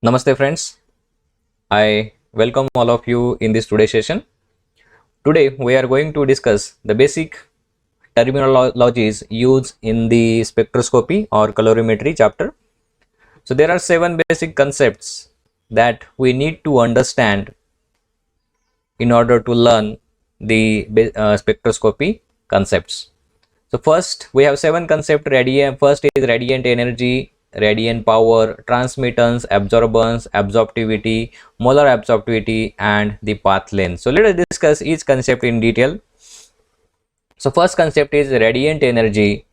Namaste friends, I welcome all of you in this today's session. Today we are going to discuss the basic terminologies used in the spectroscopy or colorimetry chapter. So there are 7 basic concepts that we need to understand in order to learn the spectroscopy concepts. So first we have 7 concepts. First is radiant energy, radiant power, transmittance, absorbance, absorptivity, molar absorptivity, and the path length. So let us discuss each concept in detail. So first concept is radiant energy.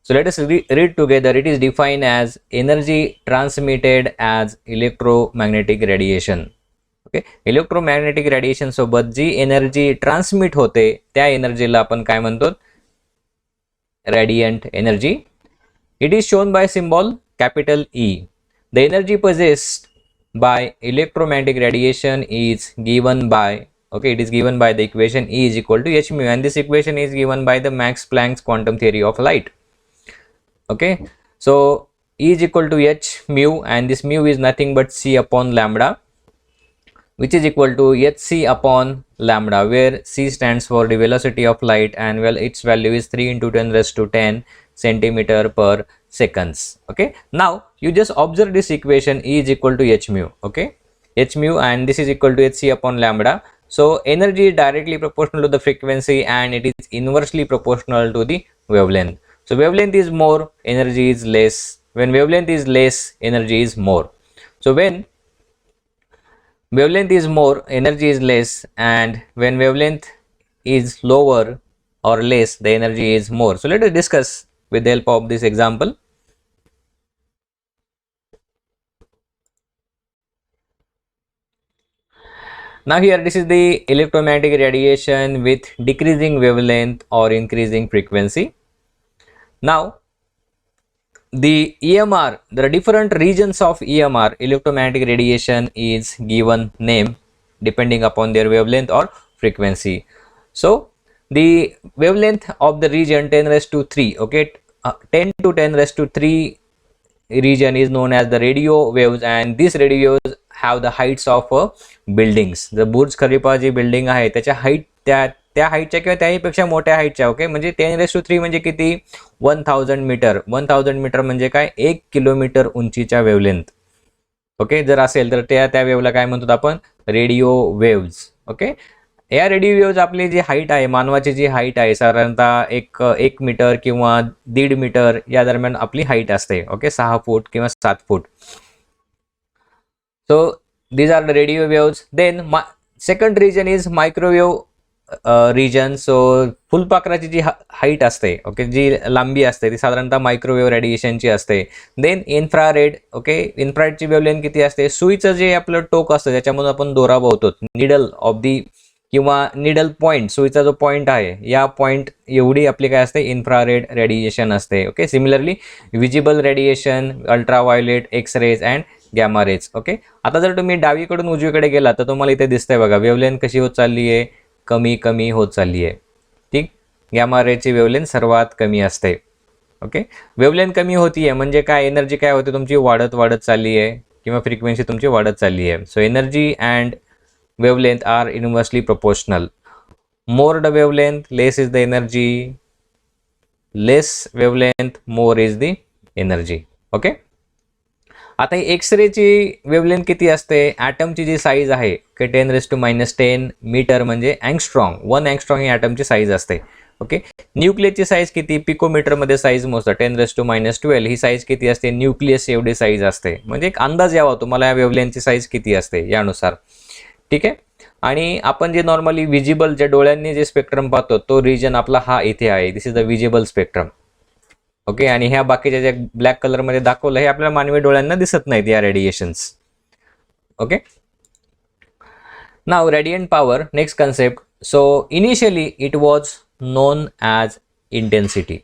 So let us read together. It is defined as energy transmitted as electromagnetic radiation. Okay, electromagnetic radiation सोबत जी energy transmit होते त्या एनर्जीला आपण काय म्हणतो, radiant energy. It is shown by symbol capital E. The energy possessed by electromagnetic radiation is given by, okay, it is given by the equation E is equal to h mu, and this equation is given by the Max Planck's quantum theory of light. Okay, so E is equal to h mu, and this mu is nothing but c upon lambda, which is equal to hc upon lambda, where c stands for the velocity of light, and well, its value is 3 into 10 raised to 10 centimeter per seconds. Okay, now you just observe this equation. E is equal to h mu, okay, h mu, and this is equal to hc upon lambda. So energy is directly proportional to the frequency, and it is inversely proportional to the wavelength. So wavelength is more, energy is less. When wavelength is less, energy is more. So when wavelength is more, energy is less, and when wavelength is lower or less, the energy is more. So let us discuss with the help of this example. Now here this is the electromagnetic radiation with decreasing wavelength or increasing frequency. Now the EMR, there are different regions of EMR, electromagnetic radiation, is given name depending upon their wavelength or frequency. So the wavelength of the region 10 raised to 3, okay, 10 to 10 raised to 3 region is known as the radio waves, and these radio waves have the heights of buildings. The Burj Khalifa जी building आहे त्याच्या height त्या हाईटच्या किंवा त्याहीपेक्षा मोठ्या हाईटच्या, okay, म्हणजे 10⁻³ म्हणजे किती, 1000 मीटर. 1000 मीटर म्हणजे काय, 1 किलोमीटर उंचीच्या वेवलेंथ. ओके, जर असेल तर त्या वेवला काय म्हणतो आपण, रेडिओ वेव्स. ओके, या रेडिओ वेव्स आपली जी हाईट आहे, मानवाची जी हाईट आहे साधारणतः 1 मीटर किंवा 1.5 मीटर या दरम्यान आपली हाईट असते. ओके, 6 फूट किंवा 7 फूट. So these are the radio waves. Then second region is microwave region. So फुलपाखराची जी हाईट असते, ओके, जी लांबी असते ती साधारणतः मायक्रोवेव्ह रेडिएशनची असते. देन इन्फ्रारेड, ओके, इन्फ्रारेडची वेवलेंथ किती असते, सुईचं जे आपलं टोक असतं त्याच्यामधून आपण दोरा बोलतो, निडल ऑफ दी किंवा निडल पॉइंट, सुईचा जो पॉइंट आहे या पॉइंट एवढी आपली काय असते, इन्फ्रारेड रेडिएशन असते. Okay, similarly visible radiation, ultraviolet, X rays and gamma rays. Okay, आता जर तुम्ही डावीकडून उजवीकडे गेला तर तुम्हाला इथे दिसतंय बघा, वेवलेंथ कशी होत चालली आहे, कमी कमी होत चालली आहे. ठीक, गॅमा रेची वेवलेंथ सर्वात कमी असते. ओके, वेवलेंथ कमी होतीये म्हणजे काय, एनर्जी काय होते तुमची, वाढत चालली आहे किंवा फ्रिक्वेन्सी तुमची वाढत चालली आहे. So energy and wavelength are inversely proportional. More the wavelength, less is the energy. Less wavelength, more is the energy. Okay, आता एक्सरे ची वेवलेंथ किती असते, ॲटमची जी साईज आहे 10⁻⁻10 मीटर म्हणजे अँगस्ट्रॉंग, 1 अँगस्ट्रॉंग ही ॲटमची साईज असते. ओके, न्यूक्लियसची साईज किती, पिकोमीटर मध्ये साईज मोजतात, 10⁻12 ही साईज किती असते, न्यूक्लियस एवढी साईज असते. म्हणजे एक अंदाज यावा तुम्हाला या वेवलेंथची साईज किती असते यानुसार. ठीक आहे, आणि आपण जे नॉर्मली विजिबल, ज्या डोळ्यांनी जे स्पेक्ट्रम पाहतो तो रिजन आपला हा इथे आहे, this is the visible spectrum. Okay, आणि ह्या बाकीच्या ज्या ब्लॅक कलर मध्ये दाखवलं हे आपल्या मानवी डोळ्यांना दिसत नाहीत या radiations. Okay, now radiant power, next concept. So initially it was known as intensity.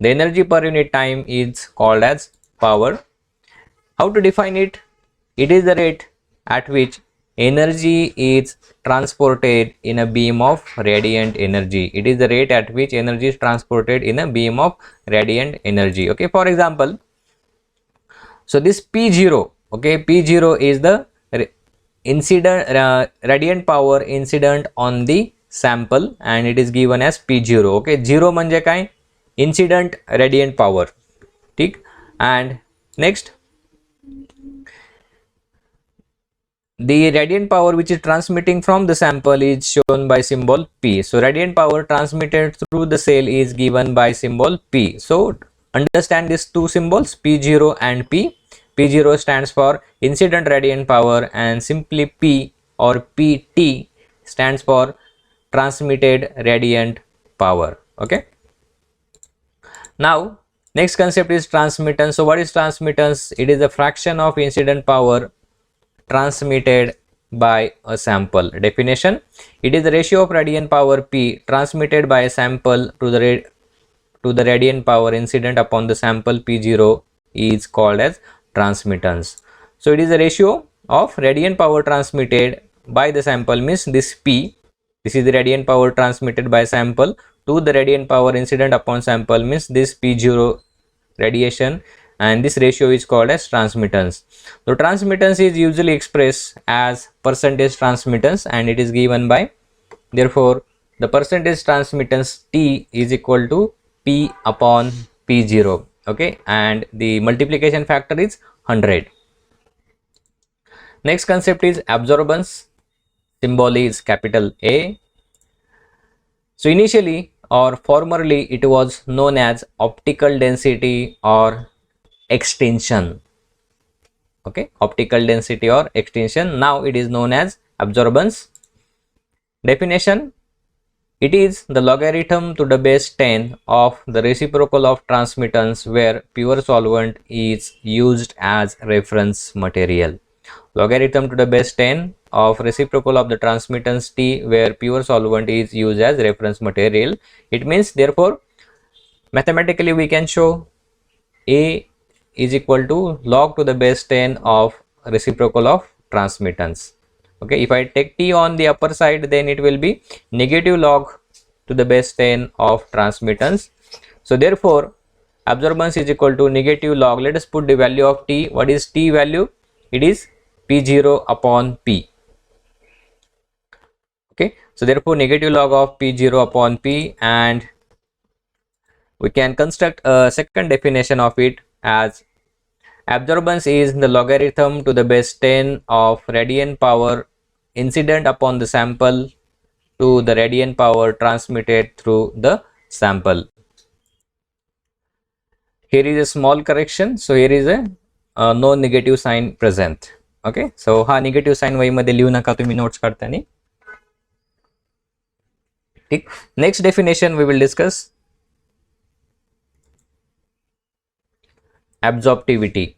The energy per unit time is called as power. How to define it, it is the rate at which energy is transported in a beam of radiant energy. It is the rate at which energy is transported in a beam of radiant energy. Okay, for example, so this P0, Okay, P0 is the incident radiant power incident on the sample and it is given as P0. Okay, 0 म्हणजे काय, incident radiant power. ठीक. And next, the radiant power which is transmitting from the sample is shown by symbol P. So radiant power transmitted through the cell is given by symbol P. So understand these two symbols, P0 and P. P0 stands for incident radiant power and simply P or PT stands for transmitted radiant power. Okay. Now next concept is transmittance. So what is transmittance? It is a fraction of incident power transmitted by a sample. Definition: it is the ratio of radiant power P transmitted by a sample to the radiant power incident upon the sample. P0 is called as transmittance. So it is the ratio of radiant power transmitted by the sample, means this P, this is the radiant power transmitted by sample to the radiant power incident upon sample, means this P0 radiation, and this ratio is called as transmittance. So transmittance is usually expressed as percentage transmittance and it is given by, therefore the percentage transmittance T is equal to P upon P0. Okay, and the multiplication factor is 100. Next concept is absorbance. Symbol is capital A. So initially or formerly it was known as optical density or extinction. Okay, optical density or extinction. Now it is known as absorbance. Definition: it is the logarithm to the base 10 of the reciprocal of transmittance where pure solvent is used as reference material. Logarithm to the base 10 of reciprocal of the transmittance T where pure solvent is used as reference material. It means, therefore, mathematically we can show A is equal to log to the base 10 of reciprocal of transmittance. Okay, if I take T on the upper side, then it will be negative log to the base 10 of transmittance. So therefore absorbance is equal to negative log. Let us put the value of T. What is T value? It is P0 upon P. Okay, so therefore negative log of P0 upon P, and we can construct a second definition of it as absorbance is the logarithm to the base 10 of radiant power incident upon the sample to the radiant power transmitted through the sample. Here is a small correction. So here is a no negative sign present. Okay, so हा negative sign वही मध्ये लिहू नका तुम्ही notes करताना. ठीक. Next definition we will discuss absorptivity.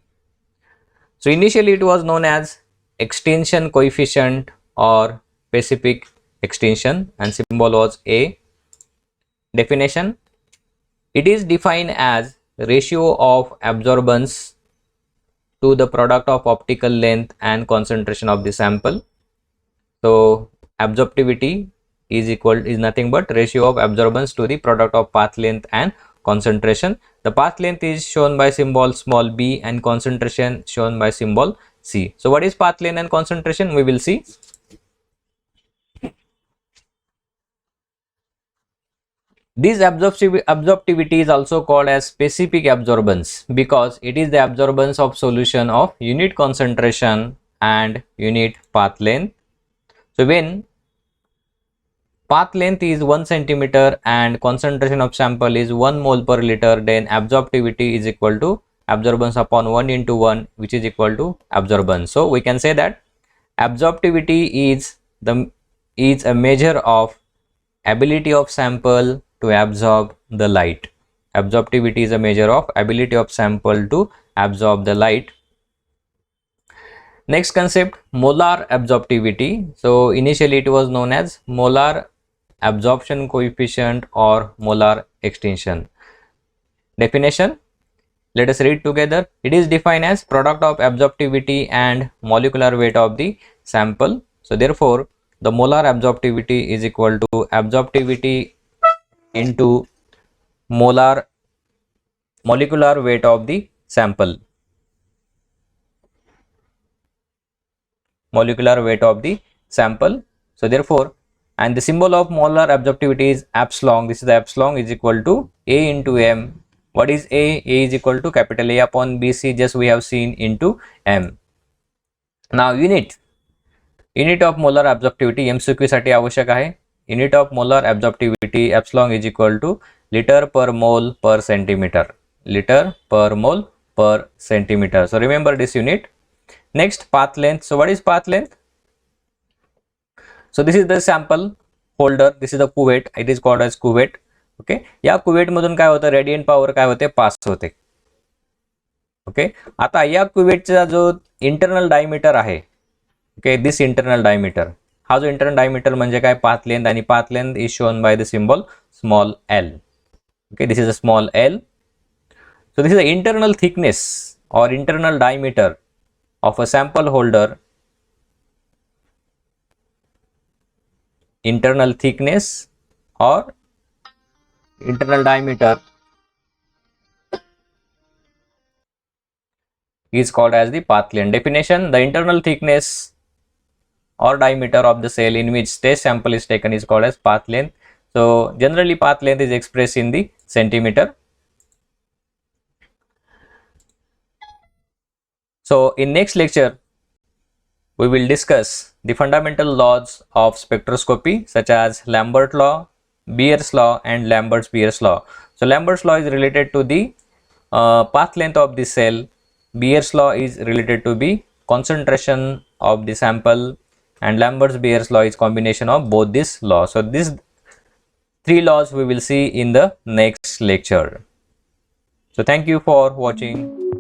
So initially it was known as extinction coefficient or specific extinction and symbol was A. Definition: it is defined as ratio of absorbance to the product of optical length and concentration of the sample. So absorptivity is nothing but ratio of absorbance to the product of path length and concentration. The path length is shown by symbol small b and concentration shown by symbol C. So what is path length and concentration? We will see. This absorptivity is also called as specific absorbance because it is the absorbance of solution of unit concentration and unit path length. So when path length is 1 centimeter and concentration of sample is 1 mole per liter, then absorptivity is equal to absorbance upon 1 into 1, which is equal to absorbance. So we can say that absorptivity is a measure of ability of sample to absorb the light. Absorptivity is a measure of ability of sample to absorb the light. Next concept, molar absorptivity. So initially it was known as molar absorption coefficient or molar extinction. Definition: let us read together. It is defined as product of absorptivity and molecular weight of the sample. So therefore the molar absorptivity is equal to absorptivity into molecular weight of the sample. molecular weight of the sample. So therefore, and the symbol of molar absorptivity is epsilon. This is the epsilon is equal to A into M. What is A? A is equal to capital A upon BC, just we have seen, into M. Now unit of molar absorptivity MCQ साठी आवश्यक आहे. Unit of molar absorptivity epsilon is equal to liter per mole per centimeter. Liter per mole per centimeter. So remember this unit. Next, path length. So what is path length? So this is the sample holder. This is the cuvette. It is called as cuvette. Okay, या कुवेट मधून काय होतं, radiant power काय होते, पास होते. Okay, आता या कुवेटचा जो इंटरनल डायमीटर आहे, ओके, दिस इंटरनल डायमीटर, हा जो इंटरनल डायमीटर म्हणजे काय, पाथ लेंथ, आणि path length is shown by the symbol small L. Okay, this is a small L. So this is the internal thickness or internal diameter of a sample holder. Internal thickness or internal diameter is called as the path length. Definition: the internal thickness or diameter of the cell in which test sample is taken is called as path length. So generally path length is expressed in the centimeter. So in next lecture we will discuss the fundamental laws of spectroscopy such as Lambert law, Beer's law and Lambert's-Beer's law. So Lambert's law is related to the path length of the cell. Beer's law is related to the concentration of the sample, and Lambert's-Beer's law is combination of both these laws. So these three laws we will see in the next lecture. So thank you for watching.